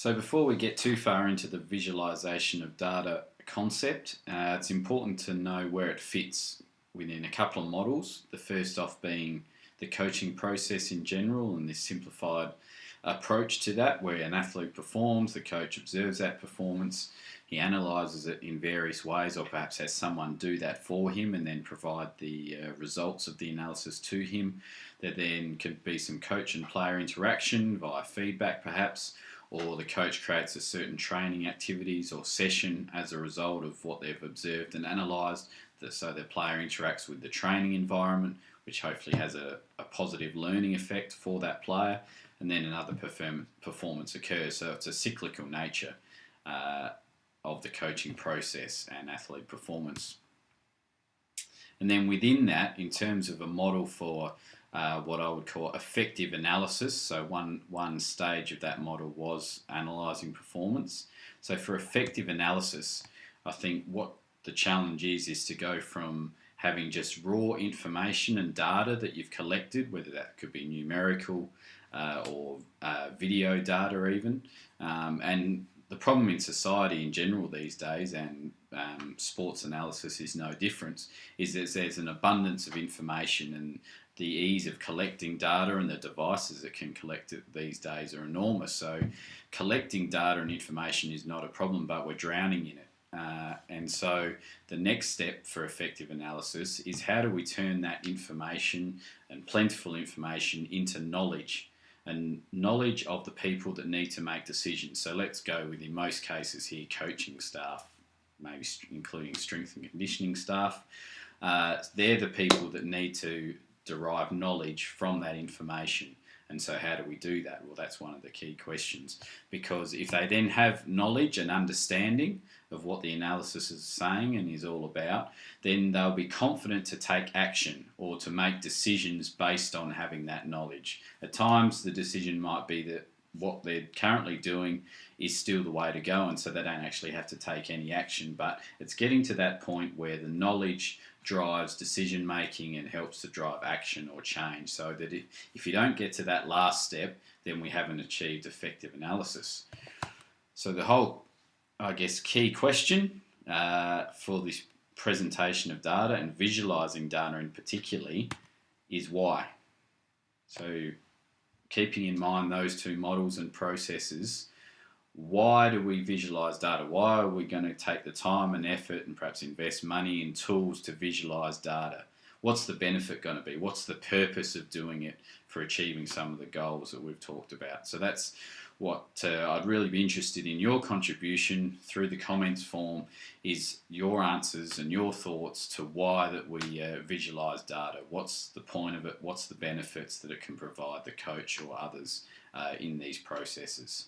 So before we get too far into the visualization of data concept, it's important to know where it fits within a couple of models. The first off being the coaching process in general and this simplified approach to that, where an athlete performs, the coach observes that performance, he analyses it in various ways, or perhaps has someone do that for him and then provide the results of the analysis to him. There then could be some coach and player interaction via feedback perhaps, or the coach creates a certain training activities or session as a result of what they've observed and analysed, so the player interacts with the training environment, which hopefully has a positive learning effect for that player, and then another performance occurs. So it's a cyclical nature of the coaching process and athlete performance. And then within that, in terms of a model for what I would call effective analysis, so one stage of that model was analysing performance. So for effective analysis, I think what the challenge is to go from having just raw information and data that you've collected, whether that could be numerical or video data even, and the problem in society in general these days, and sports analysis is no different, is that there's an abundance of information, and the ease of collecting data and the devices that can collect it these days are enormous. So collecting data and information is not a problem, but we're drowning in it. And so the next step for effective analysis is how do we turn that information and plentiful information into knowledge, and knowledge of the people that need to make decisions. So let's go with, in most cases here, coaching staff, maybe including strength and conditioning staff. They're the people that need to derive knowledge from that information. And so how do we do that? Well, that's one of the key questions, because if they then have knowledge and understanding of what the analysis is saying and is all about, then they'll be confident to take action or to make decisions based on having that knowledge. At times the decision might be that what they're currently doing is still the way to go, and so they don't actually have to take any action, but it's getting to that point where the knowledge drives decision making and helps to drive action or change, so that if you don't get to that last step, then we haven't achieved effective analysis. So the whole, I guess, key question for this presentation of data and visualizing data in particularly is why. So keeping in mind those two models and processes, why do we visualize data? Why are we going to take the time and effort and perhaps invest money in tools to visualize data? What's the benefit going to be? What's the purpose of doing it for achieving some of the goals that we've talked about? So that's what I'd really be interested in your contribution through the comments form, is your answers and your thoughts to why that we visualize data. What's the point of it? What's the benefits that it can provide the coach or others in these processes?